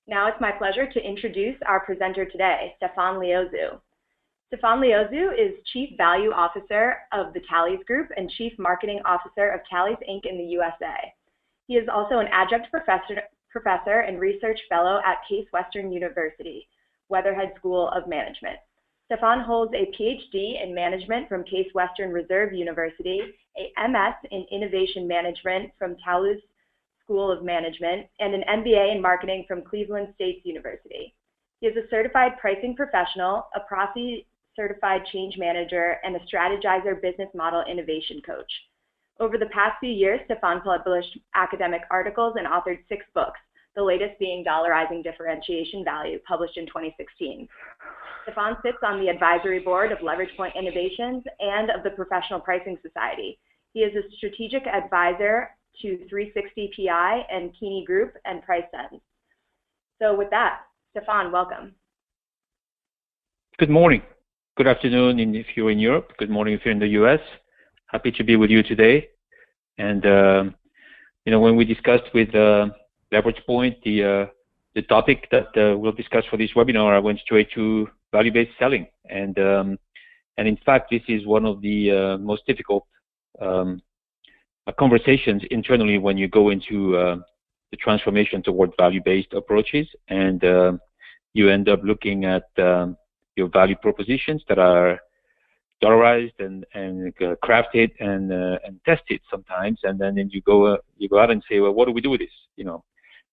Now it's my pleasure to introduce our presenter today, Stefan Liozu. Stefan Liozu is Chief Value Officer of the Tallies Group and Chief Marketing Officer of Tallies Inc. in the USA. He is also an adjunct professor and research fellow at Case Western University, Weatherhead School of Management. Stefan holds a PhD in management from Case Western Reserve University, a MS in innovation management from Tallies School of Management, and an MBA in marketing from Cleveland State University. He is a certified pricing professional, a PROSI certified change manager, and a strategizer business model innovation coach. Over the past few years, Stefan published academic articles and authored 6 books, the latest being Dollarizing Differentiation Value, published in 2016. Stefan sits on the advisory board of LeveragePoint Innovations and of the Professional Pricing Society. He is a strategic advisor to 360 PI and Keeney Group and PriceSense. So with that, Stefan, welcome. Good morning. Good afternoon if you're in Europe. Good morning if you're in the US. Happy to be with you today. And when we discussed with LeveragePoint the topic that we'll discuss for this webinar, I went straight to value-based selling. And in fact, this is one of the most difficult conversations internally when you go into the transformation toward value-based approaches, and you end up looking at your value propositions that are dollarized and crafted and tested sometimes, and then you go out and say, well, what do we do with this?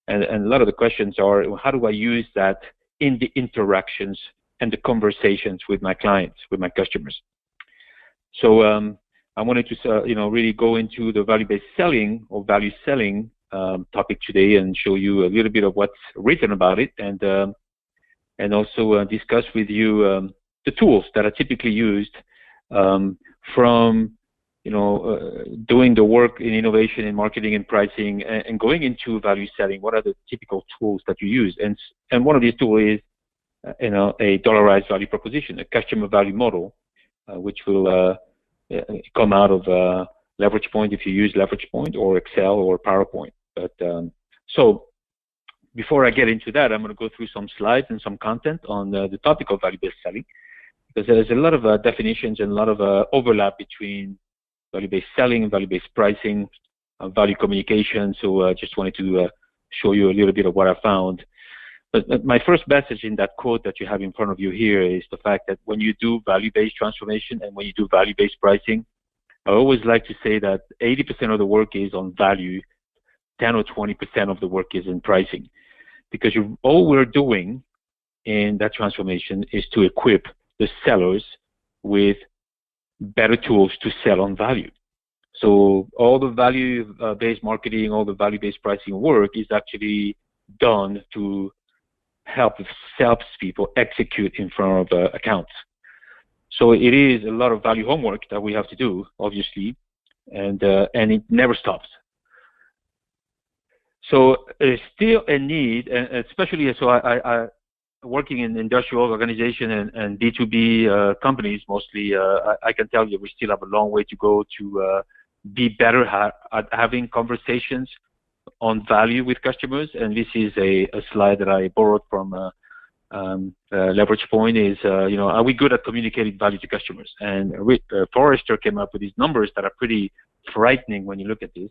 And a lot of the questions are, well, how do I use that in the interactions and the conversations with my clients, with my customers? So I wanted to really go into the value-based selling or value selling topic today and show you a little bit of what's written about it, and also discuss with you the tools that are typically used from doing the work in innovation and marketing and pricing and going into value selling. What are the typical tools that you use? And one of these tools is a dollarized value proposition, a customer value model, which will come out of LeveragePoint if you use LeveragePoint or Excel or PowerPoint. But so before I get into that, I'm going to go through some slides and some content on the topic of value-based selling, because there's a lot of definitions and a lot of overlap between value-based selling and value-based pricing, value communication. So I just wanted to show you a little bit of what I found. But my first message in that quote that you have in front of you here is the fact that when you do value-based transformation and when you do value-based pricing, I always like to say that 80% of the work is on value, 10 or 20% of the work is in pricing. Because all we're doing in that transformation is to equip the sellers with better tools to sell on value. So all the value-based marketing, all the value-based pricing work is actually done to help salespeople execute in front of accounts. So it is a lot of value homework that we have to do, obviously, and it never stops. So there's still a need, and especially so I working in industrial organization and B2B companies mostly, I can tell you we still have a long way to go to be better at having conversations on value with customers. And this is a slide that I borrowed from LeveragePoint is, are we good at communicating value to customers? And Forrester came up with these numbers that are pretty frightening when you look at this.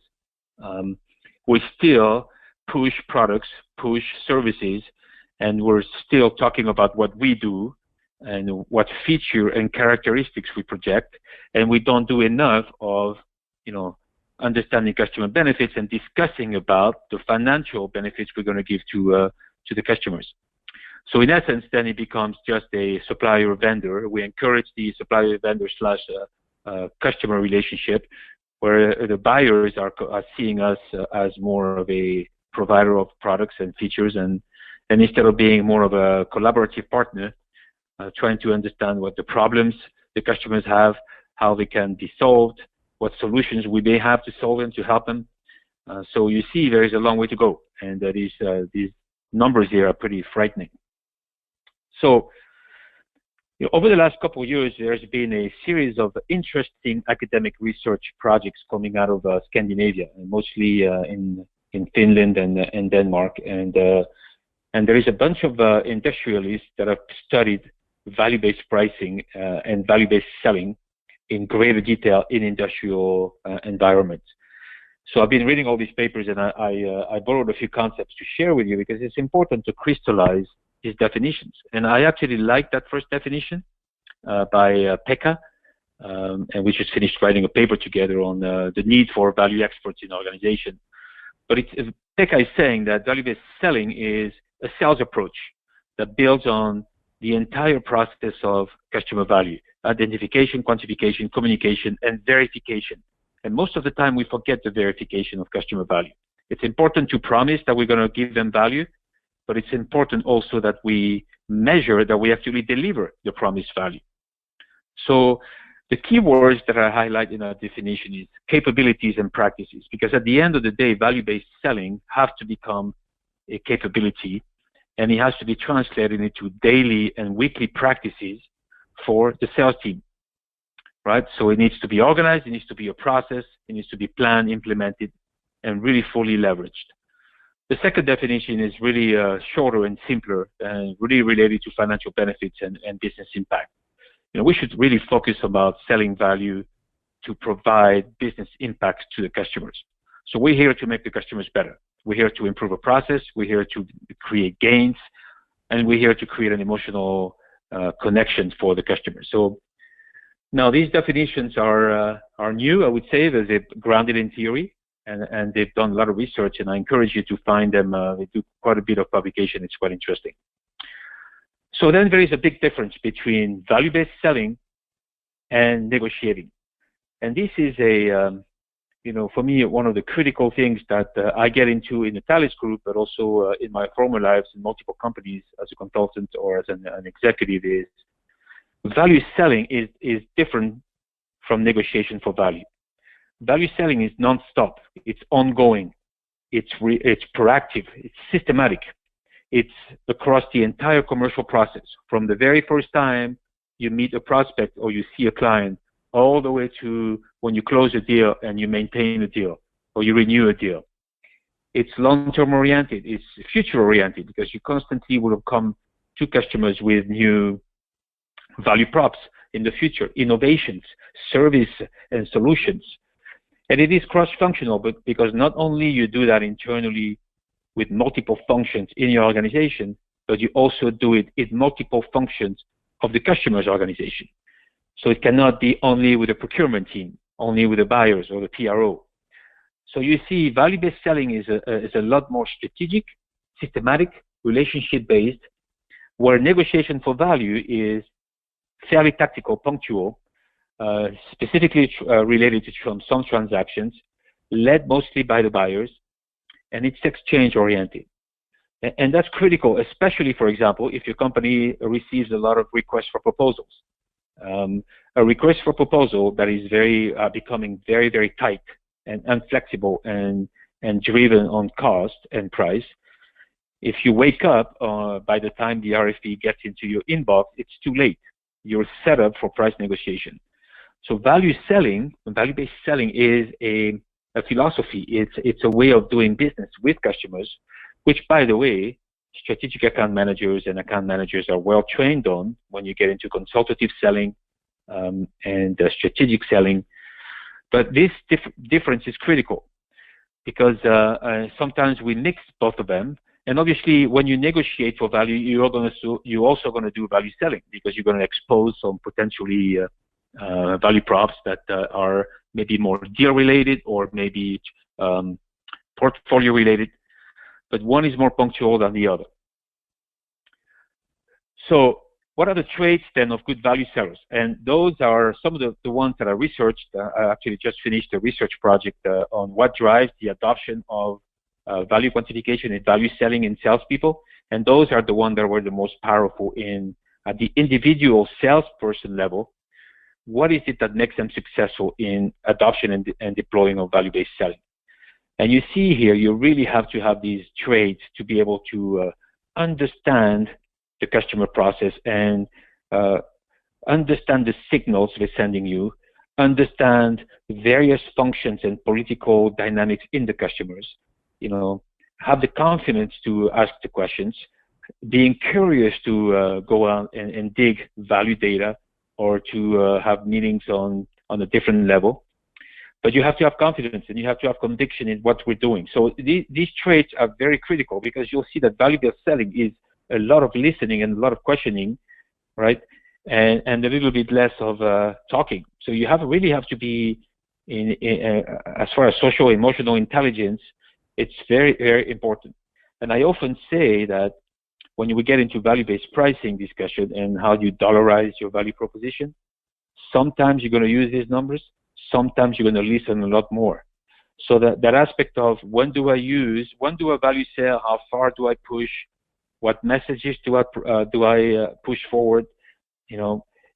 We still push products, push services, and we're still talking about what we do and what feature and characteristics we project, and we don't do enough of, understanding customer benefits and discussing about the financial benefits we're going to give to the customers. So in essence, then it becomes just a supplier-vendor. We encourage the supplier-vendor slash customer relationship, where the buyers are seeing us as more of a provider of products and features, and instead of being more of a collaborative partner, trying to understand what the problems the customers have, how they can be solved, what solutions we may have to solve them, to help them. So you see there is a long way to go, and these numbers here are pretty frightening. So over the last couple of years, there's been a series of interesting academic research projects coming out of Scandinavia, and mostly in Finland and Denmark. And And there is a bunch of industrialists that have studied value-based pricing and value-based selling in greater detail in industrial environments. So I've been reading all these papers, and I borrowed a few concepts to share with you because it's important to crystallize these definitions. And I actually like that first definition by Pekka, and we just finished writing a paper together on the need for value experts in organization. But Pekka is saying that value-based selling is a sales approach that builds on the entire process of customer value: identification, quantification, communication, and verification. And most of the time we forget the verification of customer value. It's important to promise that we're going to give them value, but it's important also that we measure that we actually deliver the promised value. So the key words that I highlight in our definition is capabilities and practices, because at the end of the day, value-based selling has to become a capability, and it has to be translated into daily and weekly practices for the sales team, right? So it needs to be organized, it needs to be a process, it needs to be planned, implemented, and really fully leveraged. The second definition is really shorter and simpler, and really related to financial benefits and business impact. You know, we should really focus about selling value to provide business impact to the customers. So we're here to make the customers better. We're here to improve a process. We're here to create gains, and we're here to create an emotional connection for the customer. So now these definitions are new, I would say, that they're grounded in theory, and they've done a lot of research, and I encourage you to find them. They do quite a bit of publication. It's quite interesting. So then there is a big difference between value-based selling and negotiating. And this is you know, for me, one of the critical things that I get into in the Thales Group, but also in my former lives in multiple companies as a consultant or as an executive, is value selling is different from negotiation for value. Value selling is non-stop. It's ongoing. It's proactive. It's systematic. It's across the entire commercial process, from the very first time you meet a prospect or you see a client, all the way to when you close a deal and you maintain a deal or you renew a deal. It's long-term oriented. It's future oriented, because you constantly will come to customers with new value props in the future, innovations, service and solutions. And it is cross-functional, but because not only you do that internally with multiple functions in your organization, but you also do it in multiple functions of the customer's organization. So it cannot be only with the procurement team, only with the buyers or the PRO. So you see, value-based selling is a lot more strategic, systematic, relationship-based, where negotiation for value is fairly tactical, punctual, specifically related to some transactions, led mostly by the buyers, and it's exchange-oriented. And that's critical, especially, for example, if your company receives a lot of requests for proposals. A request for proposal that is becoming very, very tight and inflexible and driven on cost and price. If you wake up by the time the RFP gets into your inbox, it's too late. You're set up for price negotiation. So value-based selling is a philosophy. It's a way of doing business with customers, which, by the way, strategic account managers and account managers are well trained on when you get into consultative selling and strategic selling. But this difference is critical, because sometimes we mix both of them. And obviously, when you negotiate for value, you're also going to do value selling, because you're going to expose some potentially value props that are maybe more deal related or maybe portfolio related. But one is more punctual than the other. So what are the traits then of good value sellers? And those are some of the ones that I researched. I actually just finished a research project on what drives the adoption of value quantification and value selling in salespeople. And those are the ones that were the most powerful at the individual salesperson level. What is it that makes them successful in adoption and deploying of value-based selling? And you see here, you really have to have these traits to be able to understand the customer process and understand the signals they're sending you, understand various functions and political dynamics in the customers, you know, have the confidence to ask the questions, being curious to go out and dig value data, or to have meetings on a different level. But you have to have confidence and you have to have conviction in what we're doing. So these traits are very critical, because you'll see that value-based selling is a lot of listening and a lot of questioning, right? And a little bit less of talking. So you really have to be as far as social emotional intelligence, it's very, very important. And I often say that when we get into value-based pricing discussion and how you dollarize your value proposition, sometimes you're going to use these numbers, sometimes you're going to listen a lot more. So that aspect of when do I value sell, how far do I push, what messages do I push forward,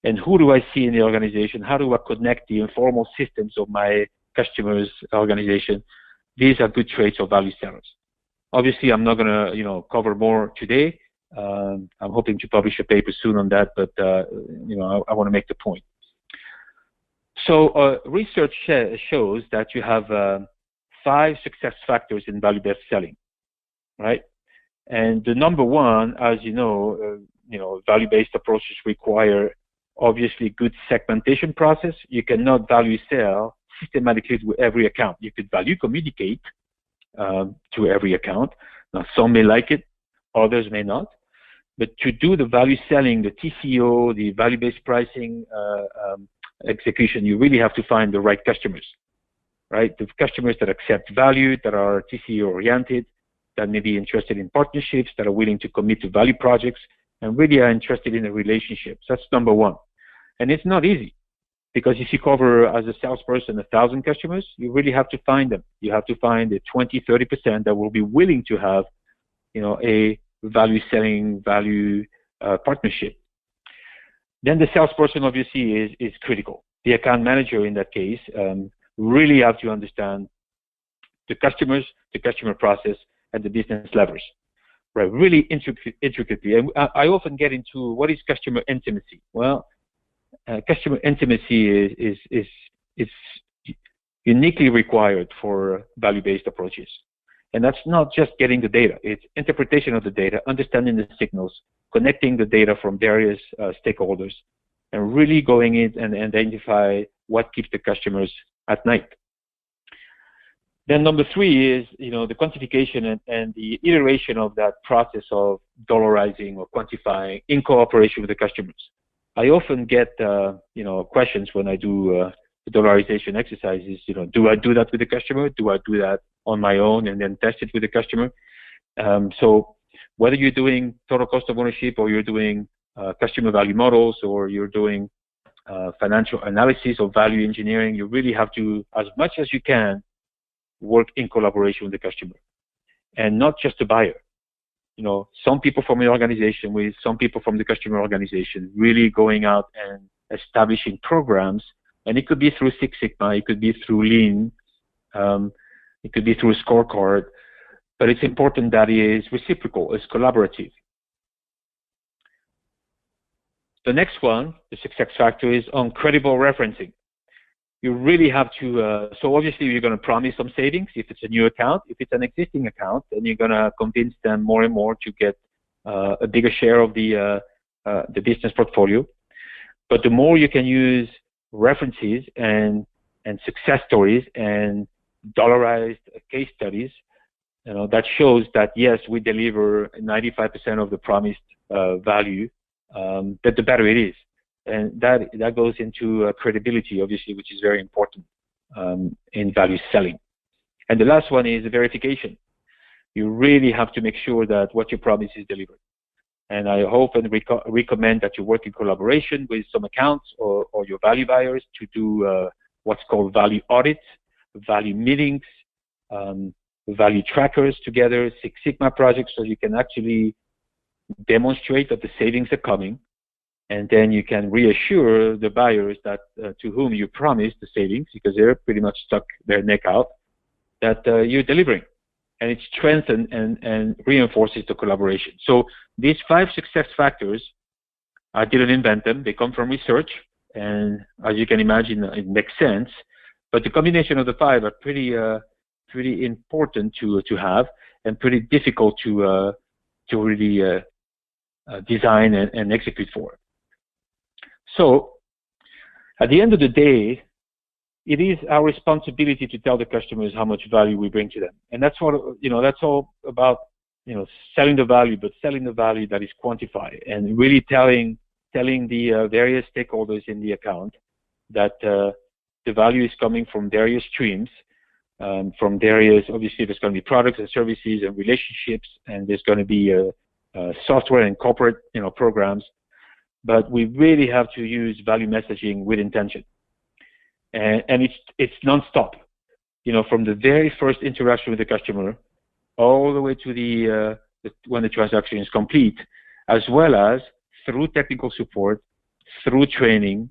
and who do I see in the organization, how do I connect the informal systems of my customers' organization. These are good traits of value sellers. Obviously, I'm not going to cover more today. I'm hoping to publish a paper soon on that, but I want to make the point. So research shows that you have 5 success factors in value-based selling, right? And the number one, as value-based approaches require obviously good segmentation process. You cannot value sell systematically to every account. You could value communicate to every account. Now, some may like it, others may not. But to do the value selling, the TCO, the value-based pricing execution, you really have to find the right customers, right? The customers that accept value, that are TCO-oriented, that may be interested in partnerships, that are willing to commit to value projects, and really are interested in a relationship. So that's number one. And it's not easy, because if you cover, as a salesperson, 1,000 customers, you really have to find them. You have to find the 20, 30% that will be willing to have, a value selling, value partnership. Then the salesperson obviously is critical. The account manager in that case really have to understand the customers, the customer process, and the business levers, right? Really intricately. And I often get into what is customer intimacy. Well, customer intimacy is uniquely required for value-based approaches. And that's not just getting the data. It's interpretation of the data, understanding the signals, connecting the data from various stakeholders, and really going in and identify what keeps the customers at night. Then number 3 is, the quantification and the iteration of that process of dollarizing or quantifying in cooperation with the customers. I often get, questions when I do the dollarization exercises. Do I do that with the customer? Do I do that on my own and then test it with the customer? So whether you're doing total cost of ownership, or you're doing customer value models, or you're doing financial analysis or value engineering, you really have to, as much as you can, work in collaboration with the customer, and not just the buyer. Some people from the organization with some people from the customer organization, really going out and establishing programs. And it could be through Six Sigma, it could be through Lean, it could be through Scorecard, but it's important that it is reciprocal, it's collaborative. The next one, the success factor, is on credible referencing. You really have to, so obviously you're going to promise some savings if it's a new account. If it's an existing account, then you're going to convince them more and more to get a bigger share of the business portfolio. But the more you can use references and success stories and dollarized case studies, that shows that yes, we deliver 95% of the promised value, that the better it is. And that goes into credibility, obviously, which is very important in value selling. And the last one is verification. You really have to make sure that what you promise is delivered. And I hope and recommend that you work in collaboration with some accounts or your value buyers to do what's called value audits, value meetings, value trackers together, Six Sigma projects, so you can actually demonstrate that the savings are coming. And then you can reassure the buyers that to whom you promised the savings, because they're pretty much stuck their neck out, that you're delivering. And it strengthens and reinforces the collaboration. So these 5 success factors, I didn't invent them. They come from research. And as you can imagine, it makes sense. But the combination of the 5 are pretty important to have, and pretty difficult to really design and execute for. So at the end of the day, it is our responsibility to tell the customers how much value we bring to them. And that's what, that's all about, selling the value, but selling the value that is quantified, and really telling the various stakeholders in the account that the value is coming from various streams, from various, obviously there's going to be products and services and relationships, and there's going to be software and corporate, programs, but we really have to use value messaging with intention. And it's non-stop, from the very first interaction with the customer all the way to when the transaction is complete, as well as through technical support, through training,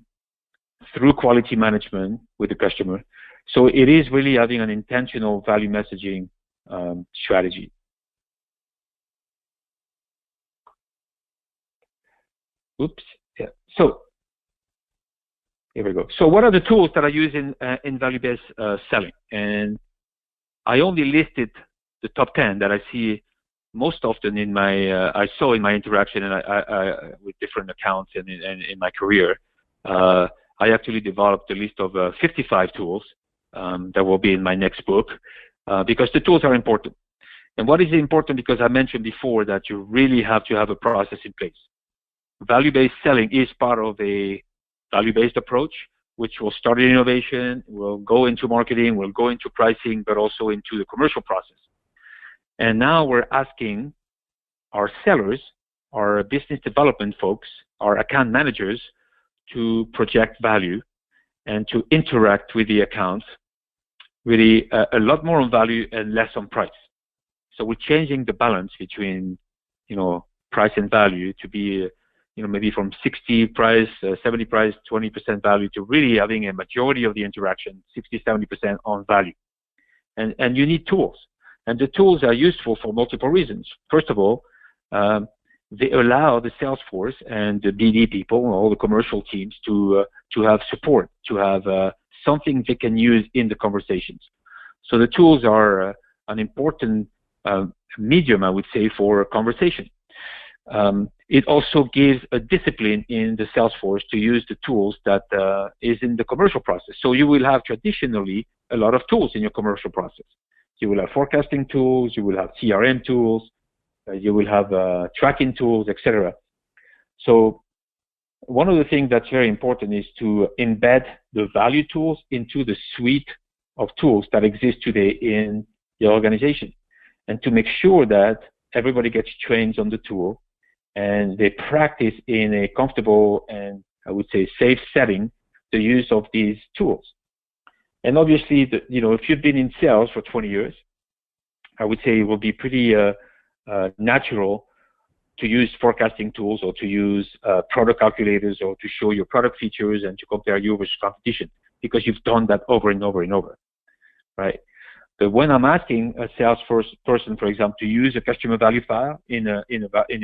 through quality management with the customer. So it is really having an intentional value messaging strategy. Oops. Yeah. So here we go. So what are the tools that I use in value-based selling? And I only listed the top 10 that I see most often in my I saw in my interaction and I with different accounts and in my career. I actually developed a list of 55 tools that will be in my next book because the tools are important. And what is important? Because I mentioned before that you really have to have a process in place. Value-based selling is part of a value-based approach, which will start in innovation, will go into marketing, will go into pricing, but also into the commercial process. And now we're asking our sellers, our business development folks, our account managers to project value and to interact with the accounts really a lot more on value and less on price. So we're changing the balance between, price and value to be, maybe from 60 price, 70 price, 20% value to really having a majority of the interaction, 60, 70% on value. And you need tools. And the tools are useful for multiple reasons. First of all, they allow the sales force and the BD people, all the commercial teams to have support, to have something they can use in the conversations. So the tools are an important medium, I would say, for conversation. It also gives a discipline in the sales force to use the tools that is in the commercial process. So you will have traditionally a lot of tools in your commercial process. You will have forecasting tools, you will have CRM tools, you will have tracking tools, etc. So one of the things that's very important is to embed the value tools into the suite of tools that exist today in the organization, and to make sure that everybody gets trained on the tool and they practice in a comfortable and, I would say, safe setting the use of these tools. And obviously, if you've been in sales for 20 years, I would say it will be pretty natural to use forecasting tools or to use product calculators or to show your product features and to compare you versus competition, because you've done that over and over and over, right? But when I'm asking a sales person, for example, to use a customer value file in a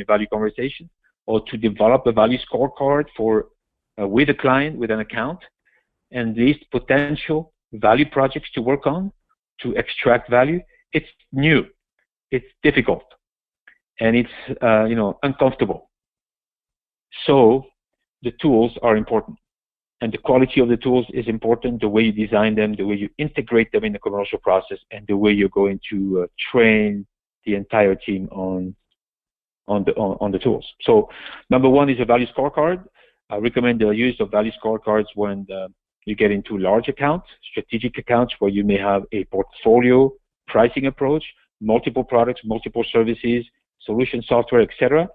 value conversation, or to develop a value scorecard for with a client, with an account, and list potential value projects to work on to extract value, it's new, it's difficult, and it's uncomfortable. So the tools are important, and the quality of the tools is important. The way you design them, the way you integrate them in the commercial process, and the way you're going to train the entire team on the tools. So number one is a value scorecard. I recommend the use of value scorecards when you get into large accounts, strategic accounts, where you may have a portfolio pricing approach, multiple products, multiple services, solution software, etc.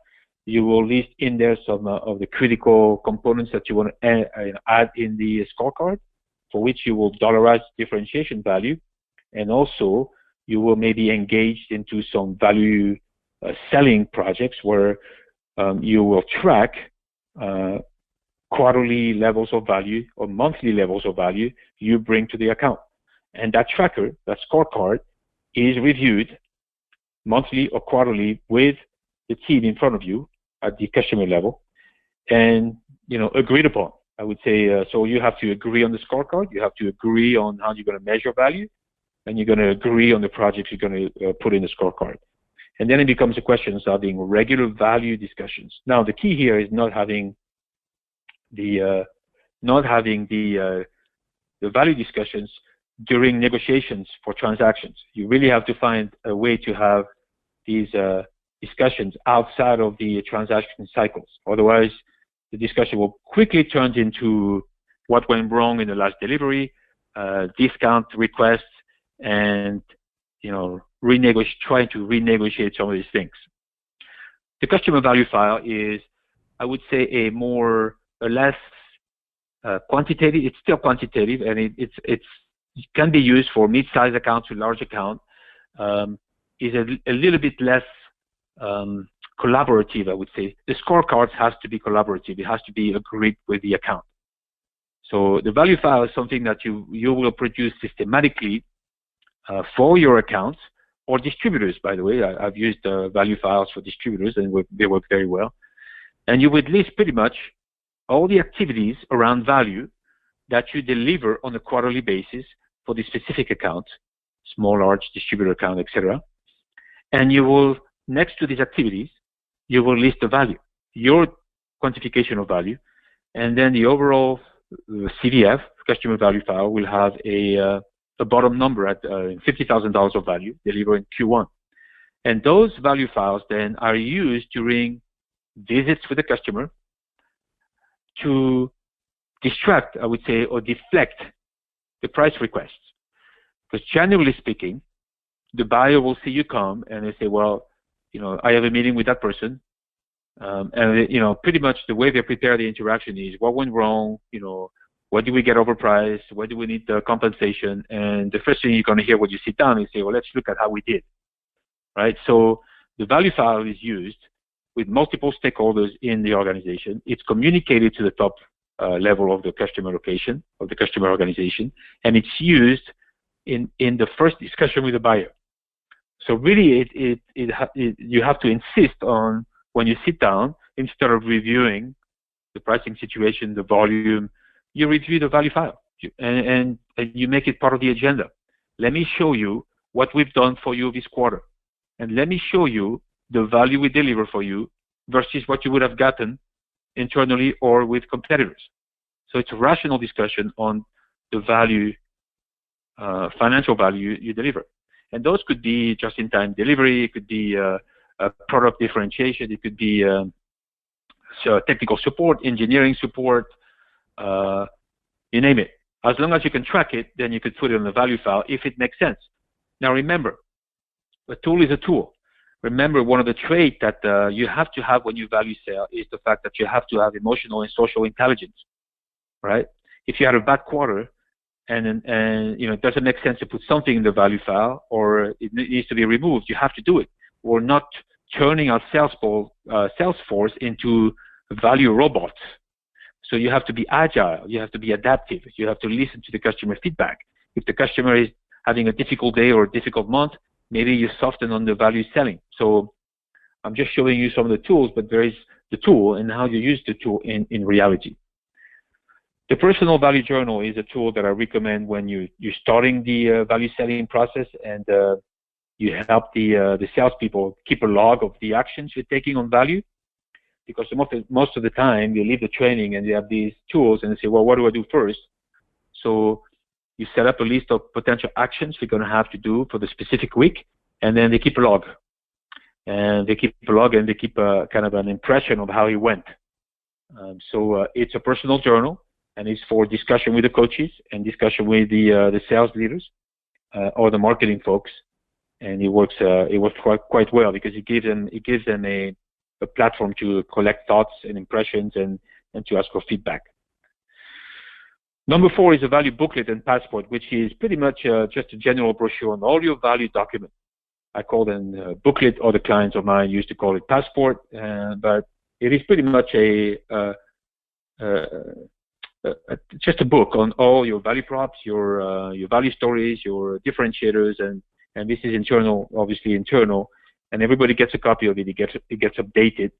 You will list in there some of the critical components that you want to add in the scorecard, for which you will dollarize differentiation value, and also you will maybe engage into some value selling projects where you will track quarterly levels of value or monthly levels of value you bring to the account. And that tracker, that scorecard, is reviewed monthly or quarterly with the team in front of you at the customer level, and agreed upon. I would say so. You have to agree on the scorecard. You have to agree on how you're going to measure value, and you're going to agree on the projects you're going to put in the scorecard. And then it becomes a question of having regular value discussions. Now, the key here is not having the value discussions during negotiations for transactions. You really have to find a way to have these discussions outside of the transaction cycles. Otherwise, the discussion will quickly turn into what went wrong in the last delivery, discount requests, and trying to renegotiate some of these things. The customer value file is, I would say, a less quantitative. It's still quantitative, and it can be used for mid-size accounts to large account. Is a little bit less collaborative, I would say. The scorecards has to be collaborative. It has to be agreed with the account. So the value file is something that you will produce systematically for your accounts or distributors. By the way, I've used value files for distributors, and they work very well. And you would list pretty much all the activities around value that you deliver on a quarterly basis for the specific account, small, large, distributor account, etc. And you will, next to these activities, you will list the value, your quantification of value, and then the overall CVF, customer value file, will have a bottom number at $50,000 of value delivered in Q1. And those value files then are used during visits with the customer to distract, I would say, or deflect the price requests. Because generally speaking, the buyer will see you come and they say, well, I have a meeting with that person. And, pretty much the way they prepare the interaction is what went wrong, what do we get overpriced, what do we need the compensation? And the first thing you're going to hear when you sit down is say, well, let's look at how we did, right? So the value file is used with multiple stakeholders in the organization. It's communicated to the top level of the customer location, of the customer organization, and it's used in the first discussion with the buyer. So really, you have to insist on, when you sit down, instead of reviewing the pricing situation, the volume, you review the value file, and you make it part of the agenda. Let me show you what we've done for you this quarter, and let me show you the value we deliver for you versus what you would have gotten internally or with competitors. So it's a rational discussion on the value, financial value you deliver. And those could be just-in-time delivery, it could be product differentiation, it could be technical support, engineering support, you name it. As long as you can track it, then you could put it on the value file if it makes sense. Now remember, a tool is a tool. Remember, one of the traits that you have to have when you value sell is the fact that you have to have emotional and social intelligence, right? If you had a bad quarter and it doesn't make sense to put something in the value file, or it needs to be removed, you have to do it. We're not turning our sales force into value robots. So you have to be agile, you have to be adaptive, you have to listen to the customer feedback. If the customer is having a difficult day or a difficult month, maybe you soften on the value selling. So I'm just showing you some of the tools, but there is the tool and how you use the tool in reality. The personal value journal is a tool that I recommend when you're starting the value selling process, and you help the salespeople keep a log of the actions you're taking on value. Because most of the time, you leave the training and you have these tools and you say, well, what do I do first? So you set up a list of potential actions you're going to have to do for the specific week, and then they keep a log. And they keep a log and they keep kind of an impression of how it went. So it's a personal journal, and it's for discussion with the coaches and discussion with the sales leaders or the marketing folks. And it works quite well because it gives them a platform to collect thoughts and impressions and to ask for feedback. Number 4 is a value booklet and passport, which is pretty much just a general brochure on all your value documents. I call them booklet. Other clients of mine used to call it passport, but it is pretty much just a book on all your value props, your value stories, your differentiators, and this is internal, obviously internal. And everybody gets a copy of it. It gets updated,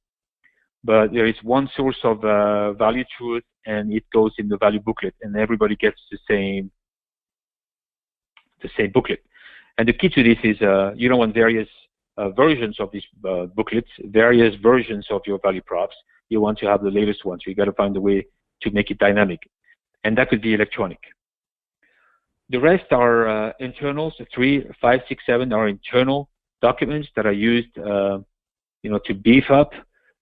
but there is one source of value truth, and it goes in the value booklet, and everybody gets the same booklet. And the key to this is you don't want various versions of these booklets, various versions of your value props. You want to have the latest one, so you got to find a way to make it dynamic, and that could be electronic. The rest are internal. So 3, 5, 6, 7 are internal documents that are used, to beef up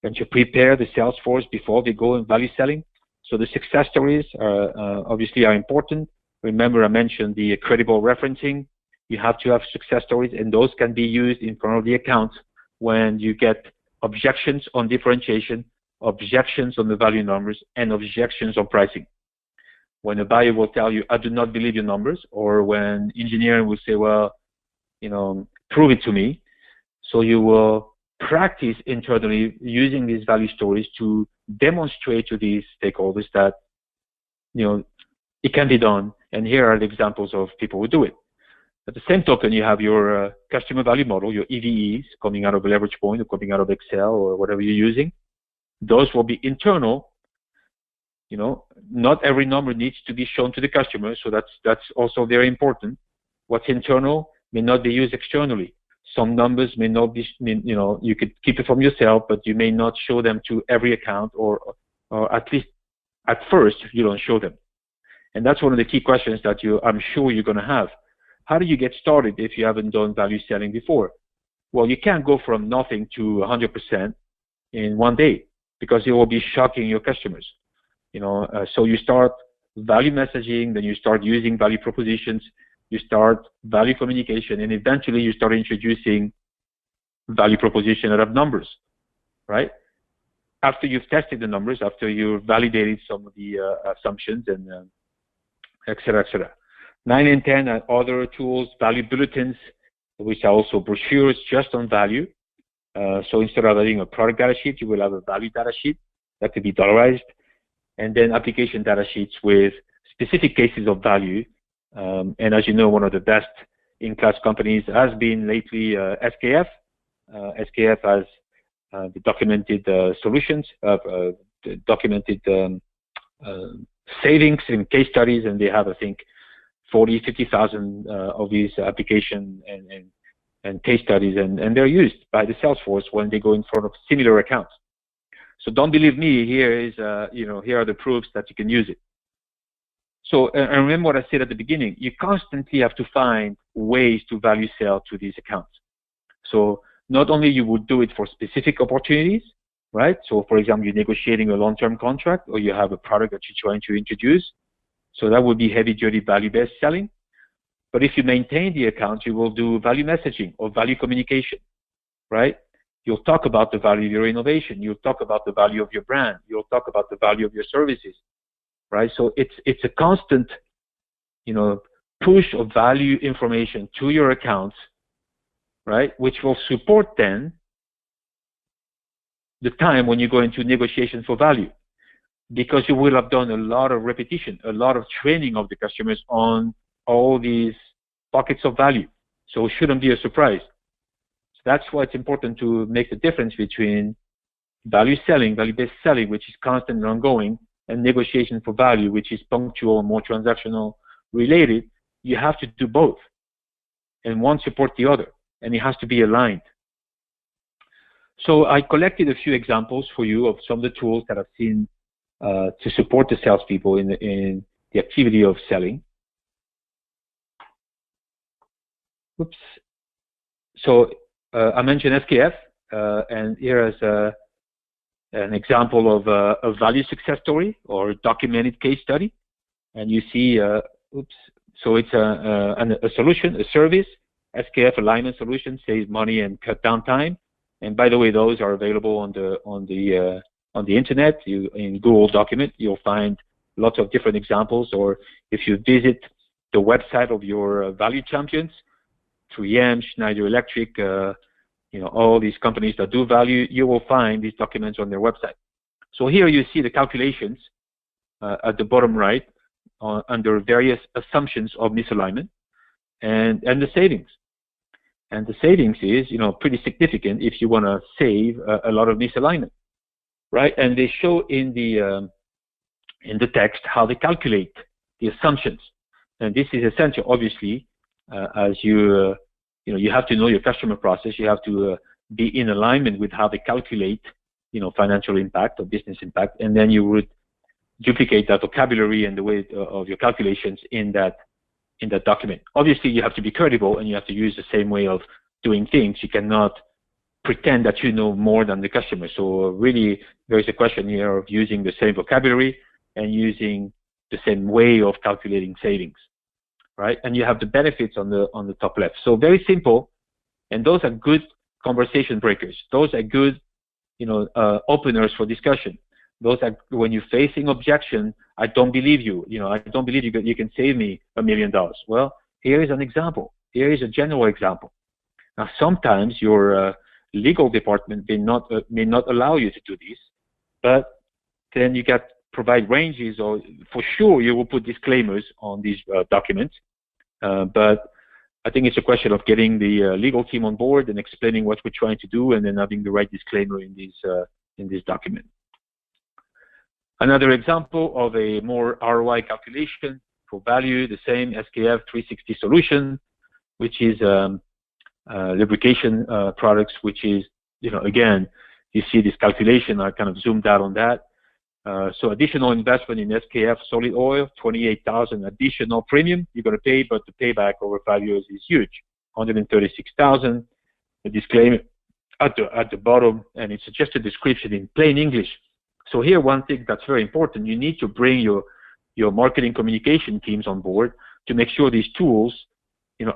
and to prepare the sales force before they go in value selling. So the success stories obviously are important. Remember, I mentioned the credible referencing. You have to have success stories, and those can be used in front of the account when you get objections on differentiation, objections on the value numbers, and objections on pricing. When a buyer will tell you, I do not believe your numbers, or when engineering will say, well, prove it to me. So you will practice internally using these value stories to demonstrate to these stakeholders that, it can be done. And here are the examples of people who do it. At the same token, you have your customer value model, your EVEs, coming out of LeveragePoint or coming out of Excel or whatever you're using. Those will be internal. Not every number needs to be shown to the customer, so that's also very important. What's internal may not be used externally. Some numbers may not be, you could keep it from yourself, but you may not show them to every account, or at least at first you don't show them. And that's one of the key questions that I'm sure you're going to have. How do you get started if you haven't done value selling before? Well, you can't go from nothing to 100% in one day, because it will be shocking your customers. So you start value messaging, then you start using value propositions, you start value communication, and eventually you start introducing value proposition that have numbers, right? After you've tested the numbers, after you've validated some of the assumptions, and et cetera, et cetera. 9 and 10 are other tools, value bulletins, which are also brochures just on value. So instead of having a product data sheet, you will have a value data sheet that could be dollarized, and then application data sheets with specific cases of value. And as you know, one of the best in-class companies has been lately SKF. SKF has the documented solutions, documented savings in case studies, and they have, I think, 40, 50,000 of these application and case studies, and they're used by the sales force when they go in front of similar accounts. So don't believe me. Here is, here are the proofs that you can use it. So, and remember what I said at the beginning, you constantly have to find ways to value sell to these accounts. So not only you would do it for specific opportunities, right? So for example, you're negotiating a long-term contract, or you have a product that you're trying to introduce. So that would be heavy-duty value-based selling. But if you maintain the account, you will do value messaging or value communication, right? You'll talk about the value of your innovation. You'll talk about the value of your brand. You'll talk about the value of your services, right? So it's a constant, push of value information to your accounts, right? Which will support then the time when you go into negotiations for value, because you will have done a lot of repetition, a lot of training of the customers on all these pockets of value. So it shouldn't be a surprise. So that's why it's important to make the difference between value selling, value-based selling, which is constant and ongoing, and negotiation for value, which is punctual and more transactional related. You have to do both, and one support the other, and it has to be aligned. So I collected a few examples for you of some of the tools that I've seen to support the salespeople in the activity of selling. Oops. So I mentioned SKF, and here is an example of a value success story or a documented case study. And you see, so it's a solution, a service. SKF alignment solution saves money and cut down time. And by the way, those are available on the internet. In Google document, you'll find lots of different examples. Or if you visit the website of your value champions, 3M, Schneider Electric, all these companies that do value, you will find these documents on their website. So here you see the calculations at the bottom right under various assumptions of misalignment and the savings. And the savings is, pretty significant if you want to save a lot of misalignment, right? And they show in the text how they calculate the assumptions. And this is essential, obviously, as you you have to know your customer process. You have to be in alignment with how they calculate, financial impact or business impact, and then you would duplicate that vocabulary and the way of your calculations in that document. Obviously, you have to be credible and you have to use the same way of doing things. You cannot pretend that you know more than the customer. So really, there is a question here of using the same vocabulary and using the same way of calculating savings, right? And you have the benefits on the top left. So very simple, and those are good conversation breakers. Those are good, openers for discussion. Those are when you're facing objection. I don't believe you. I don't believe you can save me $1 million. Well, here is an example. Here is a general example. Now, sometimes your legal department may not allow you to do this, but then you got provide ranges, or for sure you will put disclaimers on these documents. But I think it's a question of getting the legal team on board and explaining what we're trying to do, and then having the right disclaimer in this document. Another example of a more ROI calculation for value, the same SKF 360 solution, which is lubrication products, which is, again, you see this calculation. I kind of zoomed out on that. So additional investment in SKF Solid Oil, $28,000 additional premium you're going to pay, but the payback over 5 years is huge, $136,000. The disclaimer at the bottom, and it's just a description in plain English. So here, one thing that's very important, you need to bring your marketing communication teams on board to make sure these tools,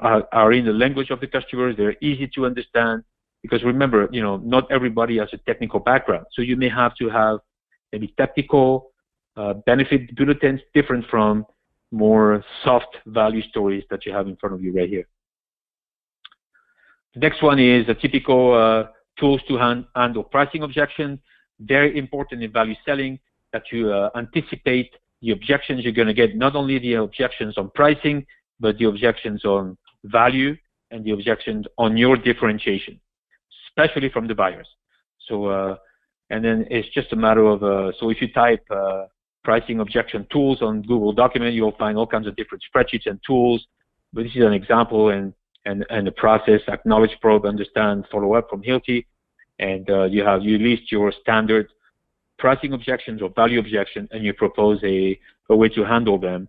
are in the language of the customers. They're easy to understand, because remember, not everybody has a technical background. So you may have to have maybe technical benefit bulletins different from more soft value stories that you have in front of you right here. The next one is a typical tools to handle pricing objection. Very important in value selling that you anticipate the objections you're going to get, not only the objections on pricing, but the objections on value and the objections on your differentiation, especially from the buyers. So, and then it's just a matter of, so if you type pricing objection tools on Google document, you'll find all kinds of different spreadsheets and tools. But this is an example, and the process: acknowledge, probe, understand, follow up from Hilti, and you list your standard pricing objections or value objection, and you propose a way to handle them.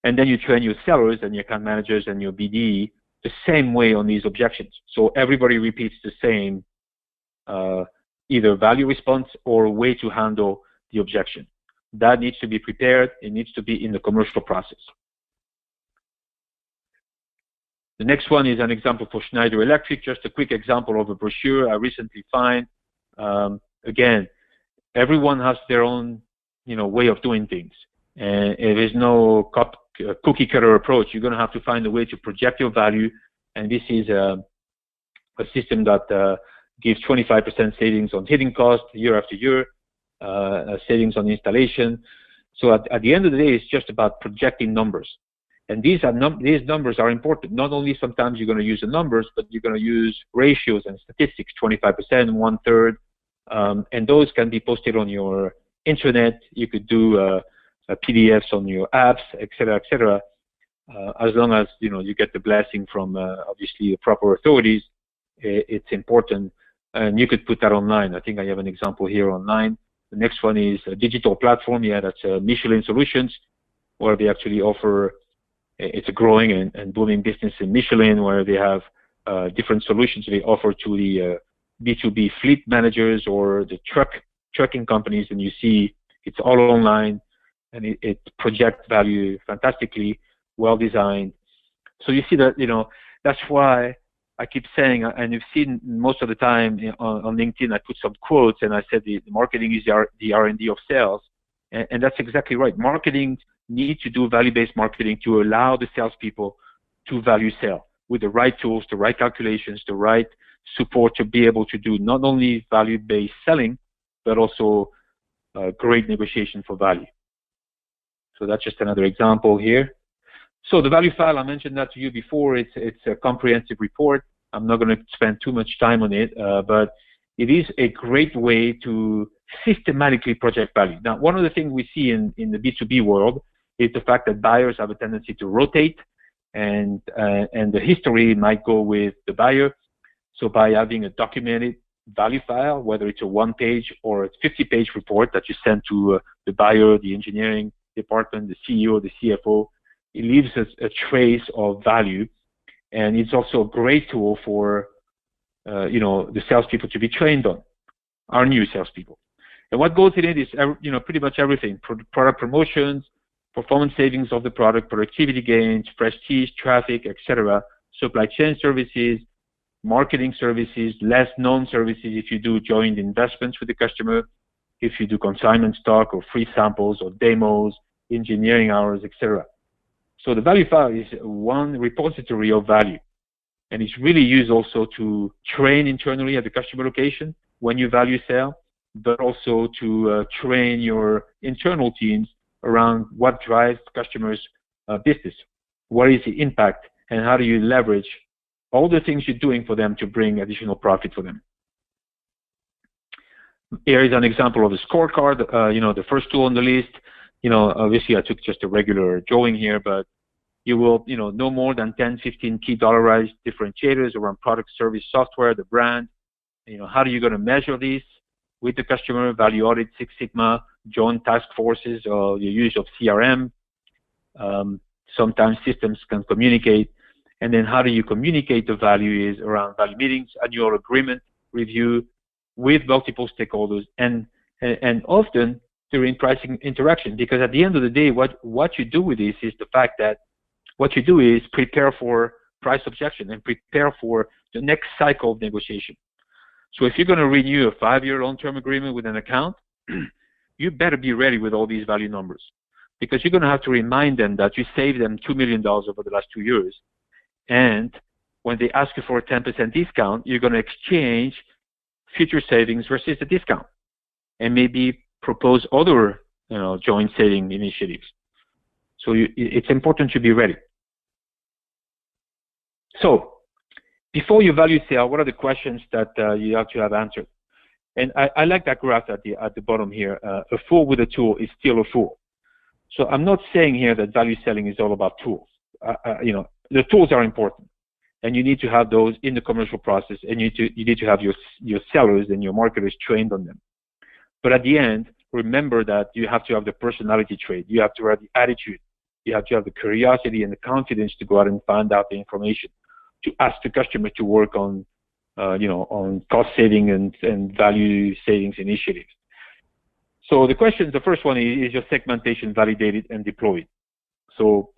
And then you train your sellers and your account managers and your BD the same way on these objections. So everybody repeats the same either value response or way to handle the objection. That needs to be prepared. It needs to be in the commercial process. The next one is an example for Schneider Electric, just a quick example of a brochure I recently found. Again, everyone has their own, way of doing things. And there is no cookie cutter approach. You're going to have to find a way to project your value. And this is a system that gives 25% savings on heating costs year after year, savings on installation. So at the end of the day, it's just about projecting numbers. And these numbers are important. Not only sometimes you're going to use the numbers, but you're going to use ratios and statistics, 25%, 1/3. And those can be posted on your intranet. You could do PDFs on your apps, et cetera, as long as you get the blessing from obviously the proper authorities. It's important, and you could put that online. I think I have an example here online. The next one is a digital platform. Yeah, that's Michelin Solutions, where they actually offer. It's a growing and booming business in Michelin, where they have different solutions they offer to the B2B fleet managers or the trucking companies, and you see it's all online. And it projects value fantastically, well designed. So you see that, that's why I keep saying, and you've seen most of the time on LinkedIn, I put some quotes and I said the marketing is the R&D of sales. And that's exactly right. Marketing needs to do value-based marketing to allow the salespeople to value sell with the right tools, the right calculations, the right support to be able to do not only value-based selling, but also great negotiation for value. So that's just another example here. So the value file, I mentioned that to you before. It's a comprehensive report. I'm not going to spend too much time on it, but it is a great way to systematically project value. Now, one of the things we see in the B2B world is the fact that buyers have a tendency to rotate. and the history might go with the buyer. So by having a documented value file, whether it's a 1-page or a 50-page report that you send to the buyer, the engineering department, the CEO, the CFO, it leaves a trace of value, and it's also a great tool for the salespeople to be trained on, our new salespeople. And what goes in it is pretty much everything: product promotions, performance savings of the product, productivity gains, prestige, traffic, etc., supply chain services, marketing services, less known services if you do joint investments with the customer, if you do consignment stock or free samples or demos, engineering hours, etc. So the value file is one repository of value, and it's really used also to train internally at the customer location when you value sell, but also to train your internal teams around what drives customers' business, what is the impact, and how do you leverage all the things you're doing for them to bring additional profit for them. Here is an example of a scorecard, the first tool on the list. Obviously I took just a regular drawing here, but you will, no more than 10, 15 key dollarized differentiators around product, service, software, the brand. How are you going to measure these with the customer? Value audit, Six Sigma, joint task forces, or the use of CRM. Sometimes systems can communicate. And then how do you communicate the value is around value meetings, annual agreement review with multiple stakeholders, and often during pricing interaction. Because at the end of the day, what you do with this is the fact that what you do is prepare for price objection and prepare for the next cycle of negotiation. So if you're going to renew a 5-year long-term agreement with an account, you better be ready with all these value numbers, because you're going to have to remind them that you saved them $2 million over the last 2 years. And when they ask you for a 10% discount, you're going to exchange future savings versus the discount, and maybe propose other joint saving initiatives. So it's important to be ready. So before you value sale, what are the questions that you have to have answered? And I like that graph at the bottom here. A fool with a tool is still a fool. So I'm not saying here that value selling is all about tools. The tools are important, and you need to have those in the commercial process, and you need to have your sellers and your marketers trained on them. But at the end, remember that you have to have the personality trait. You have to have the attitude. You have to have the curiosity and the confidence to go out and find out the information, to ask the customer to work on, on cost saving and value savings initiatives. So the first one is your segmentation validated and deployed? So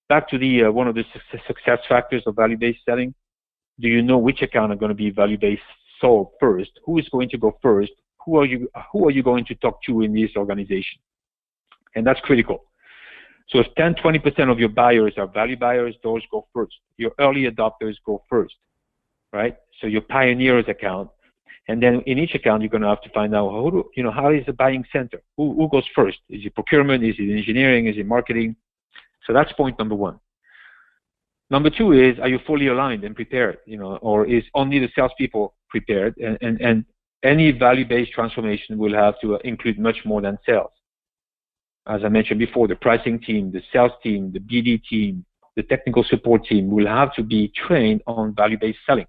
back to the one of the success factors of value-based selling. Do you know which account are going to be value-based sold first? Who is going to go first? Who are you going to talk to in this organization? And that's critical. So if 10, 20% of your buyers are value buyers, those go first. Your early adopters go first, right? So your pioneers account. And then in each account, you're going to have to find out how is the buying center? Who goes first? Is it procurement? Is it engineering? Is it marketing? So that's point number one. Number two is, are you fully aligned and prepared? Or is only the salespeople prepared? And any value-based transformation will have to include much more than sales. As I mentioned before, the pricing team, the sales team, the BD team, the technical support team will have to be trained on value-based selling.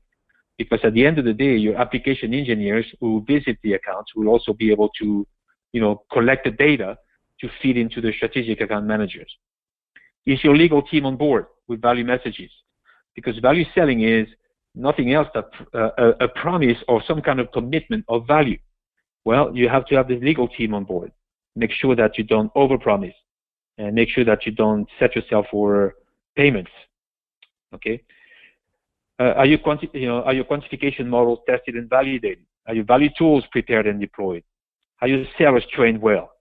Because at the end of the day, your application engineers who visit the accounts will also be able to, collect the data to feed into the strategic account managers. Is your legal team on board with value messages? Because value selling is nothing else but a promise or some kind of commitment of value. Well, you have to have the legal team on board. Make sure that you don't overpromise, and make sure that you don't set yourself for payments. Okay. Are your quantification models tested and validated? Are your value tools prepared and deployed? Are your sellers trained well?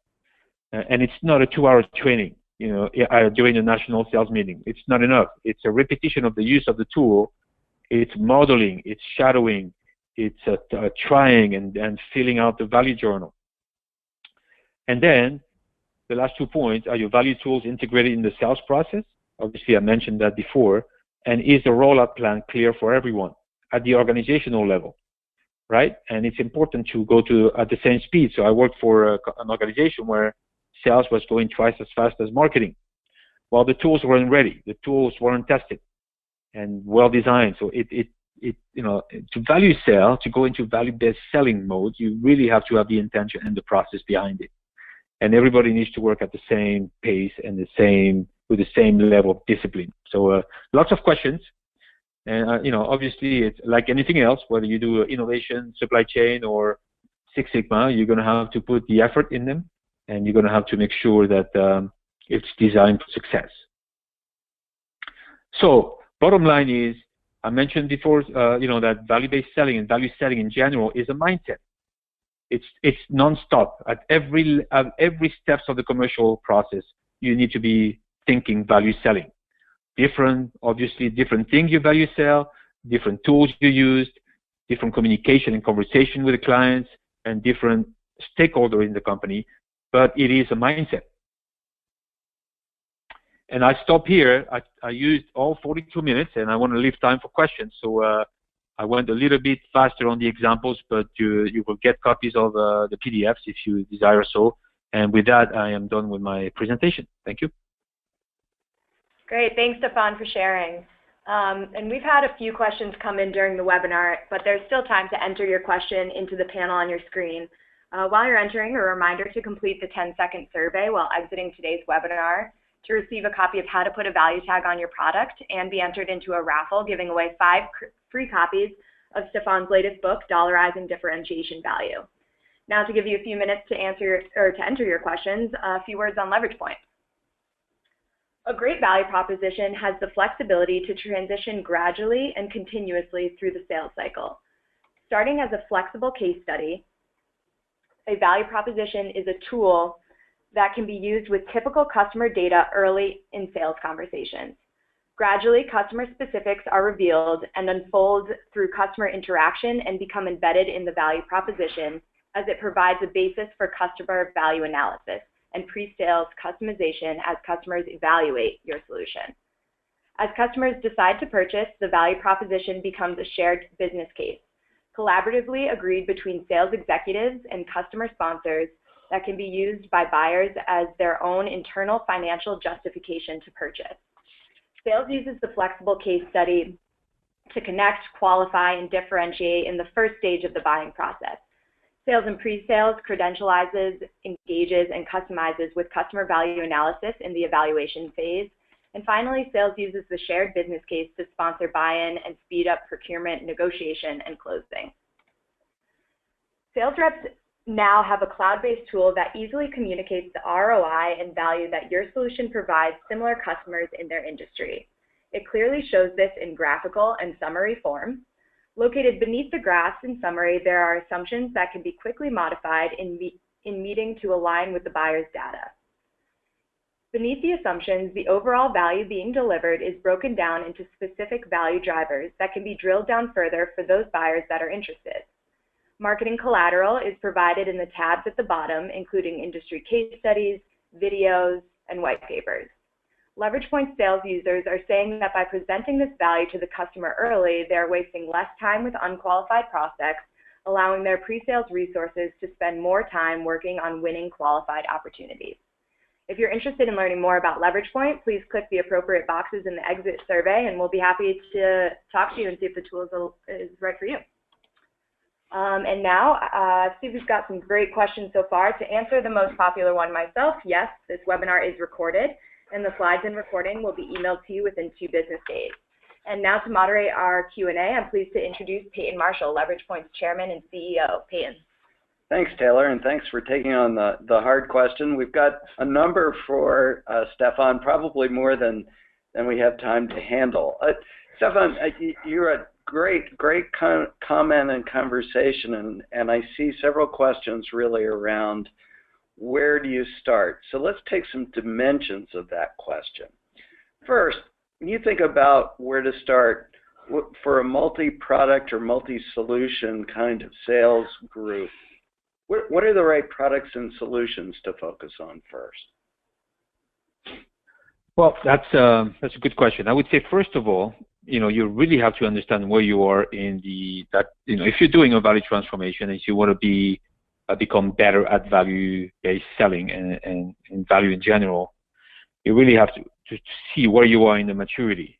And it's not a 2-hour training, during a national sales meeting. It's not enough. It's a repetition of the use of the tool. It's modeling. It's shadowing. It's trying and filling out the value journal. And then the last 2 points, are your value tools integrated in the sales process? Obviously, I mentioned that before. And is the rollout plan clear for everyone at the organizational level, right? And it's important to go at the same speed. So I worked for an organization where sales was going twice as fast as marketing. Well, the tools weren't ready. The tools weren't tested and well designed. So to value sell, to go into value-based selling mode, you really have to have the intention and the process behind it. And everybody needs to work at the same pace and with the same level of discipline. So lots of questions. And obviously, it's like anything else, whether you do innovation, supply chain, or Six Sigma, you're going to have to put the effort in them, and you're going to have to make sure that it's designed for success. So bottom line is, I mentioned before, that value-based selling and value selling in general is a mindset. It's non-stop. At every steps of the commercial process, you need to be thinking value selling. Obviously, different things you value sell, different tools you used, different communication and conversation with the clients, and different stakeholders in the company, but it is a mindset. And I stop here. I used all 42 minutes, and I want to leave time for questions. So I went a little bit faster on the examples, but you will get copies of the PDFs if you desire so. And with that, I am done with my presentation. Thank you. Great. Thanks, Stefan, for sharing. And we've had a few questions come in during the webinar, but there's still time to enter your question into the panel on your screen. While you're entering, a reminder to complete the 10-second survey while exiting today's webinar to receive a copy of How to Put a Value Tag on Your Product and be entered into a raffle giving away 5 free copies of Stefan's latest book, Dollarizing Differentiation Value. Now, to give you a few minutes to enter your questions, a few words on LeveragePoint. A great value proposition has the flexibility to transition gradually and continuously through the sales cycle. Starting as a flexible case study, a value proposition is a tool that can be used with typical customer data early in sales conversations. Gradually, customer specifics are revealed and unfold through customer interaction and become embedded in the value proposition as it provides a basis for customer value analysis and pre-sales customization as customers evaluate your solution. As customers decide to purchase, the value proposition becomes a shared business case, collaboratively agreed between sales executives and customer sponsors that can be used by buyers as their own internal financial justification to purchase. Sales uses the flexible case study to connect, qualify, and differentiate in the first stage of the buying process. Sales and pre-sales credentializes, engages, and customizes with customer value analysis in the evaluation phase. And finally, sales uses the shared business case to sponsor buy-in and speed up procurement, negotiation, and closing. Sales reps now have a cloud-based tool that easily communicates the ROI and value that your solution provides similar customers in their industry. It clearly shows this in graphical and summary form. Located beneath the graphs and summary, there are assumptions that can be quickly modified in meeting to align with the buyer's data. Beneath the assumptions, the overall value being delivered is broken down into specific value drivers that can be drilled down further for those buyers that are interested. Marketing collateral is provided in the tabs at the bottom, including industry case studies, videos, and white papers. LeveragePoint sales users are saying that by presenting this value to the customer early, they are wasting less time with unqualified prospects, allowing their pre-sales resources to spend more time working on winning qualified opportunities. If you're interested in learning more about LeveragePoint, please click the appropriate boxes in the exit survey, and we'll be happy to talk to you and see if the tool is right for you. And now, I see we've got some great questions so far. To answer the most popular one myself, yes, this webinar is recorded, and the slides and recording will be emailed to you within 2 business days. And now to moderate our Q&A, I'm pleased to introduce Peyton Marshall, LeveragePoint's Chairman and CEO. Peyton. Thanks, Taylor, and thanks for taking on the hard question. We've got a number for Stefan, probably more than we have time to handle. Stefan, you're a great comment and conversation, and I see several questions really around where do you start. So let's take some dimensions of that question. First, when you think about where to start for a multi-product or multi-solution kind of sales group, what are the right products and solutions to focus on first? Well, that's a good question. I would say, first of all, you really have to understand where you are in if you're doing a value transformation and you want to become better at value-based selling and value in general, you really have to see where you are in the maturity.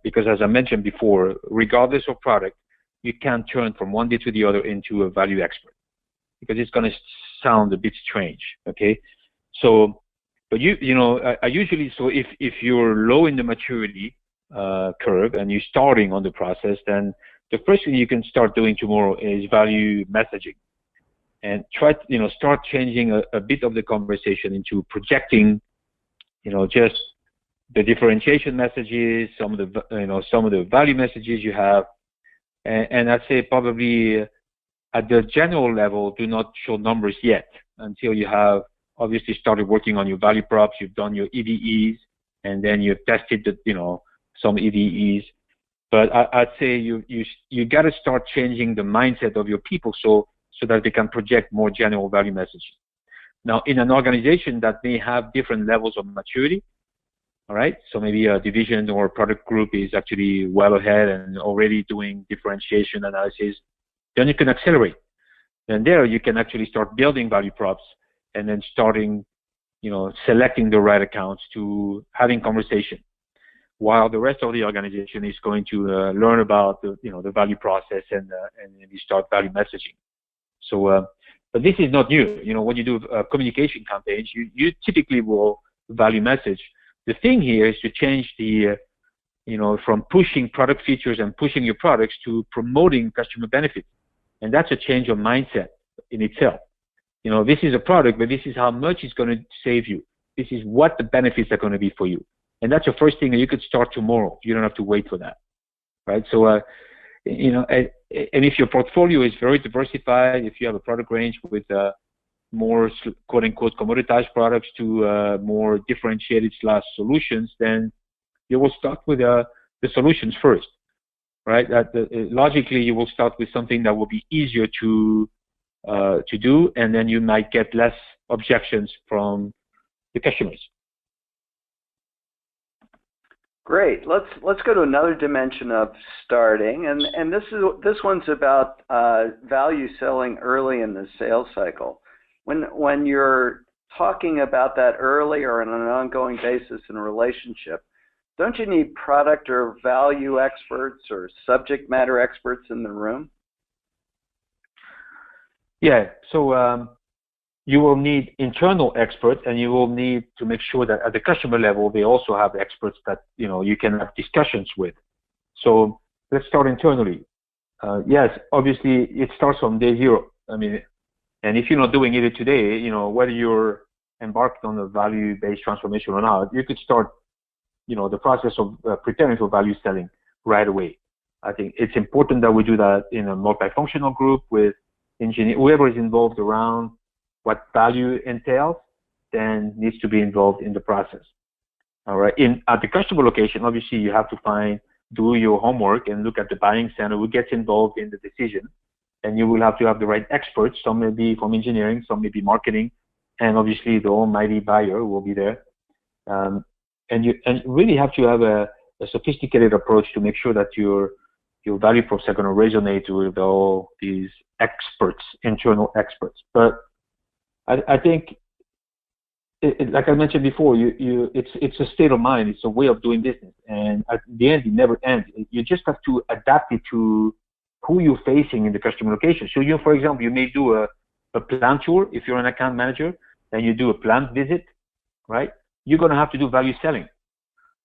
Because as I mentioned before, regardless of product, you can't turn from one day to the other into a value expert, because it's going to sound a bit strange, okay? So, but I usually, so if you're low in the maturity curve and you're starting on the process, then the first thing you can start doing tomorrow is value messaging, and try to, start changing a bit of the conversation into projecting, just the differentiation messages, some of the value messages you have, and I'd say probably at the general level, do not show numbers yet until you have obviously started working on your value props, you've done your EVEs, and then you've tested some EVEs. But I'd say you got to start changing the mindset of your people so that they can project more general value messages. Now, in an organization that may have different levels of maturity, all right, so maybe a division or a product group is actually well ahead and already doing differentiation analysis, then you can accelerate. And there you can actually start building value props and then starting, selecting the right accounts to having conversation, while the rest of the organization is going to learn about the value process and you start value messaging. So, but this is not new. When you do communication campaigns, you typically will value message. The thing here is to change the, from pushing product features and pushing your products to promoting customer benefits. And that's a change of mindset in itself. This is a product, but this is how much it's going to save you. This is what the benefits are going to be for you. And that's the first thing that you could start tomorrow. You don't have to wait for that, right? So, and if your portfolio is very diversified, if you have a product range with more quote-unquote commoditized products to more differentiated / solutions, then you will start with the solutions first, right? Logically, you will start with something that will be easier to do, and then you might get less objections from the customers. Great. Let's go to another dimension of starting, and this one's about value selling early in the sales cycle. When you're talking about that early or on an ongoing basis in a relationship, don't you need product or value experts or subject matter experts in the room? Yeah. So you will need internal experts, and you will need to make sure that at the customer level, they also have experts that you can have discussions with. So let's start internally. Yes, obviously it starts from day zero. I mean, and if you're not doing it today, whether you're embarked on a value-based transformation or not, you could start, the process of preparing for value selling right away. I think it's important that we do that in a multifunctional group with engineer, whoever is involved around what value entails, then needs to be involved in the process. All right. At the customer location, obviously you have to do your homework and look at the buying center who gets involved in the decision. And you will have to have the right experts. Some may be from engineering, some may be marketing, and obviously the almighty buyer will be there. And you really have to have a sophisticated approach to make sure that your value props are going to resonate with all these experts, internal experts. But I think, like I mentioned before, it's a state of mind. It's a way of doing business, and at the end, it never ends. You just have to adapt it to who you're facing in the customer location. So for example, you may do a plant tour if you're an account manager, and you do a plant visit, right? You're going to have to do value selling.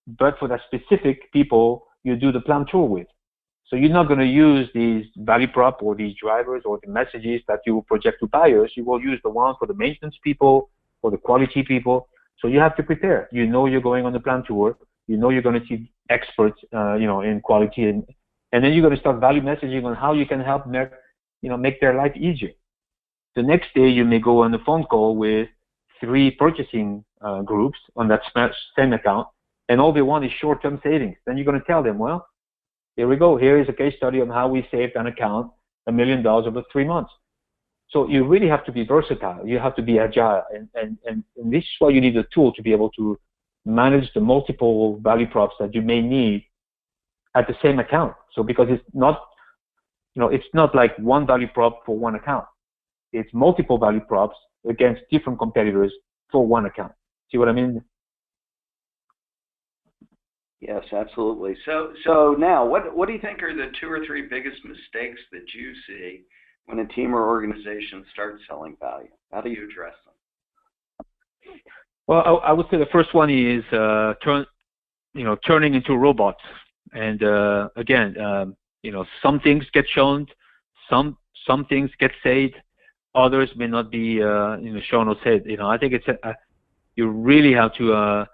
But for that specific people you do the plant tour with. So you're not going to use these value prop or these drivers or the messages that you will project to buyers. You will use the one for the maintenance people or the quality people. So you have to prepare. You're going on the plant tour. You're going to see experts, in quality, and then you're going to start value messaging on how you can help make their life easier. The next day you may go on a phone call with 3 purchasing groups on that same account, and all they want is short-term savings. Then you're going to tell them, well, here we go. Here is a case study on how we saved an account $1 million over 3 months. So you really have to be versatile. You have to be agile, and this is why you need a tool to be able to manage the multiple value props that you may need at the same account. So because it's not like one value prop for one account. It's multiple value props against different competitors for one account. See what I mean? Yes, absolutely. So now, what do you think are the 2 or 3 biggest mistakes that you see when a team or organization starts selling value? How do you address them? Well, I would say the first one is turning into robots. And again, some things get shown, some things get said, others may not be shown or said. I think it's you really have to.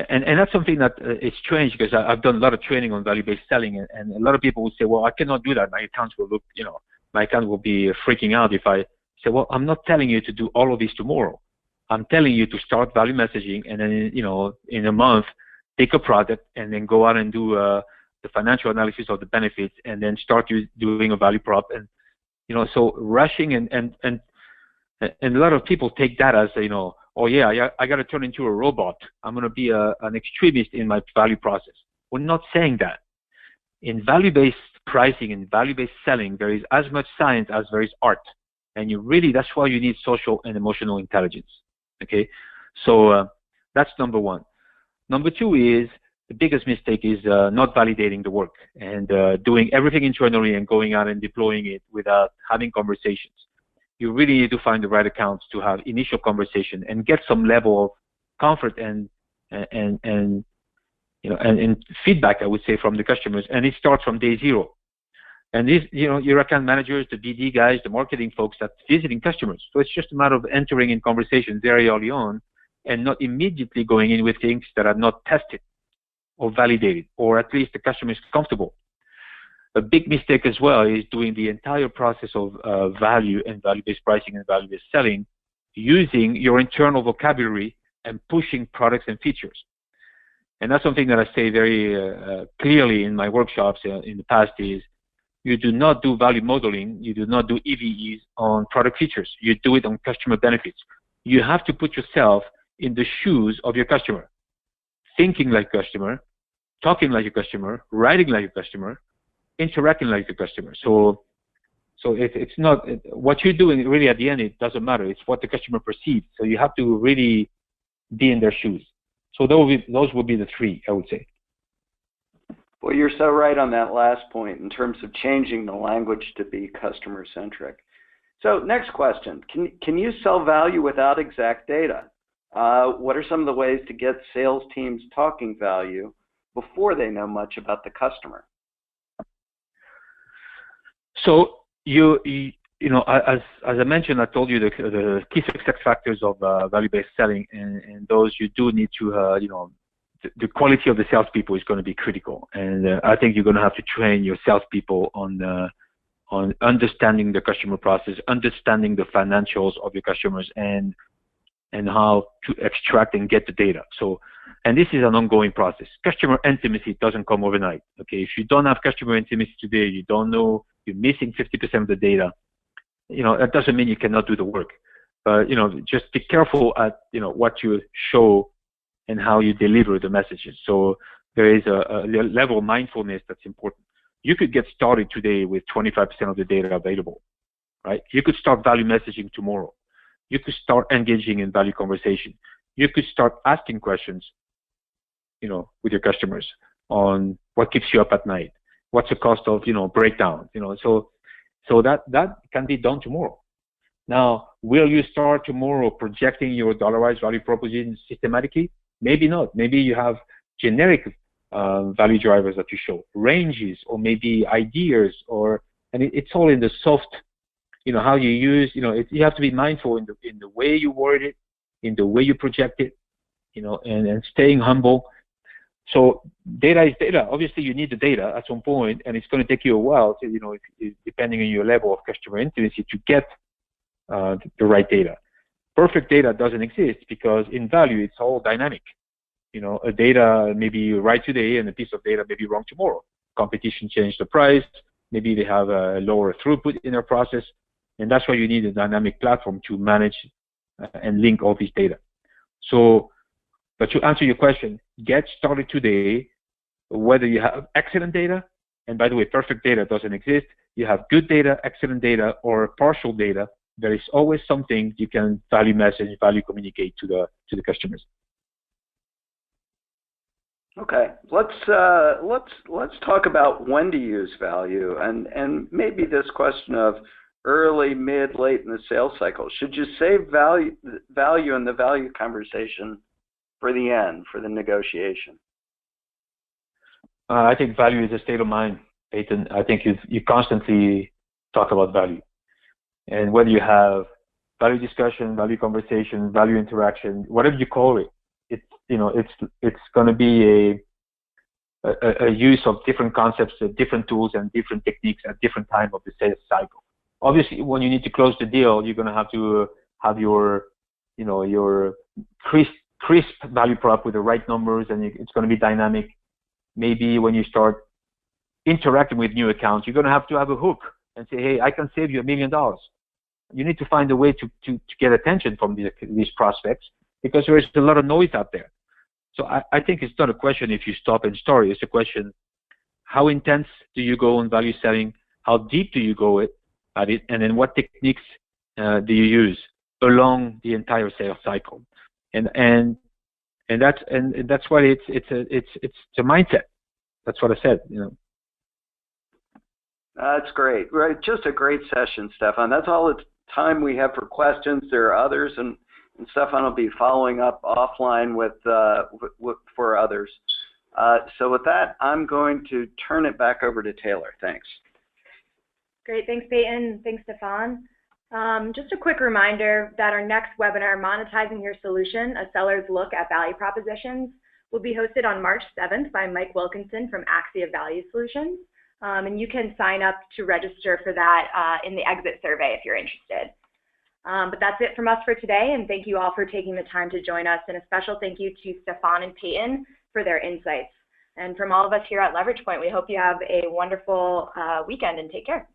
And that's something that is strange, because I've done a lot of training on value-based selling, and a lot of people will say, well, I cannot do that. My accounts will look, my account will be freaking out if I say, well, I'm not telling you to do all of this tomorrow. I'm telling you to start value messaging, and then, in a month, take a product and then go out and do the financial analysis of the benefits, and then start doing a value prop. And, so rushing and a lot of people take that as, oh yeah, I got to turn into a robot. I'm going to be an extremist in my value process. We're not saying that. In value-based pricing and value-based selling, there is as much science as there is art. And that's why you need social and emotional intelligence. Okay? So that's number one. Number two is, the biggest mistake is not validating the work and doing everything internally and going out and deploying it without having conversations. You really need to find the right accounts to have initial conversation and get some level of comfort and feedback, I would say, from the customers. And it starts from day zero. And these, your account managers, the BD guys, the marketing folks, that's visiting customers. So it's just a matter of entering in conversations very early on and not immediately going in with things that are not tested or validated, or at least the customer is comfortable. A big mistake as well is doing the entire process of value and value-based pricing and value-based selling using your internal vocabulary and pushing products and features. And that's something that I say very clearly in my workshops in the past is, you do not do value modeling, you do not do EVEs on product features. You do it on customer benefits. You have to put yourself in the shoes of your customer, thinking like a customer, talking like a customer, writing like a customer, interacting like a customer. So it's not what you're doing really at the end. It doesn't matter. It's what the customer perceives. So you have to really be in their shoes. So those would be the 3, I would say. Well, you're so right on that last point in terms of changing the language to be customer centric. So next question: Can you sell value without exact data? What are some of the ways to get sales teams talking value before they know much about the customer? So as I mentioned, I told you the key success factors of value-based selling, and those you do need to the quality of the salespeople is going to be critical, and I think you're going to have to train your salespeople on understanding the customer process, understanding the financials of your customers, and how to extract and get the data. So, and this is an ongoing process. Customer intimacy doesn't come overnight. Okay, if you don't have customer intimacy today, you don't know, you're missing 50% of the data. That doesn't mean you cannot do the work. But just be careful at what you show and how you deliver the messages. So there is a level of mindfulness that's important. You could get started today with 25% of the data available, right? You could start value messaging tomorrow. You could start engaging in value conversation. You could start asking questions, with your customers on what keeps you up at night, what's the cost of, breakdown, so that can be done tomorrow. Now, will you start tomorrow projecting your dollarized value proposition systematically? Maybe not. Maybe you have generic value drivers that you show, ranges, or maybe ideas, and it's all in the soft, how you use, you have to be mindful in the way you word it, in the way you project it, and staying humble. So data is data. Obviously, you need the data at some point, and it's going to take you a while to, depending on your level of customer intimacy, to get the right data. Perfect data doesn't exist because in value, it's all dynamic. A data may be right today, and a piece of data may be wrong tomorrow. Competition changed the price. Maybe they have a lower throughput in their process, and that's why you need a dynamic platform to manage and link all these data. So, but to answer your question, get started today, whether you have excellent data, and by the way, perfect data doesn't exist. You have good data, excellent data, or partial data. There is always something you can value message, value communicate to the customers. Okay, let's talk about when to use value, and maybe this question of early, mid, late in the sales cycle. Should you save value in the value conversation for the end, for the negotiation? I think value is a state of mind, Peyton. I think you constantly talk about value, and whether you have value discussion, value conversation, value interaction, whatever you call it, it's going to be a use of different concepts, different tools, and different techniques at different time of the sales cycle. Obviously, when you need to close the deal, you're going to have to have your crisp value prop with the right numbers, and it's going to be dynamic. Maybe when you start interacting with new accounts, you're going to have a hook and say, hey, I can save you $1 million. You need to find a way to get attention from these prospects, because there is a lot of noise out there. So I think it's not a question if you stop and start. It's a question, how intense do you go on value selling? How deep do you go at it? And then what techniques do you use along the entire sales cycle? And that's why it's a mindset. That's what I said. That's great. Right, just a great session, Stefan. That's all the time we have for questions. There are others, and Stefan will be following up offline for others. So with that, I'm going to turn it back over to Taylor. Thanks. Great. Thanks, Peyton. Thanks, Stefan. Just a quick reminder that our next webinar, Monetizing Your Solution, A Seller's Look at Value Propositions, will be hosted on March 7th by Mike Wilkinson from Axia Value Solutions. And you can sign up to register for that in the exit survey if you're interested. But that's it from us for today, and thank you all for taking the time to join us, and a special thank you to Stefan and Peyton for their insights. And from all of us here at LeveragePoint, we hope you have a wonderful weekend, and take care.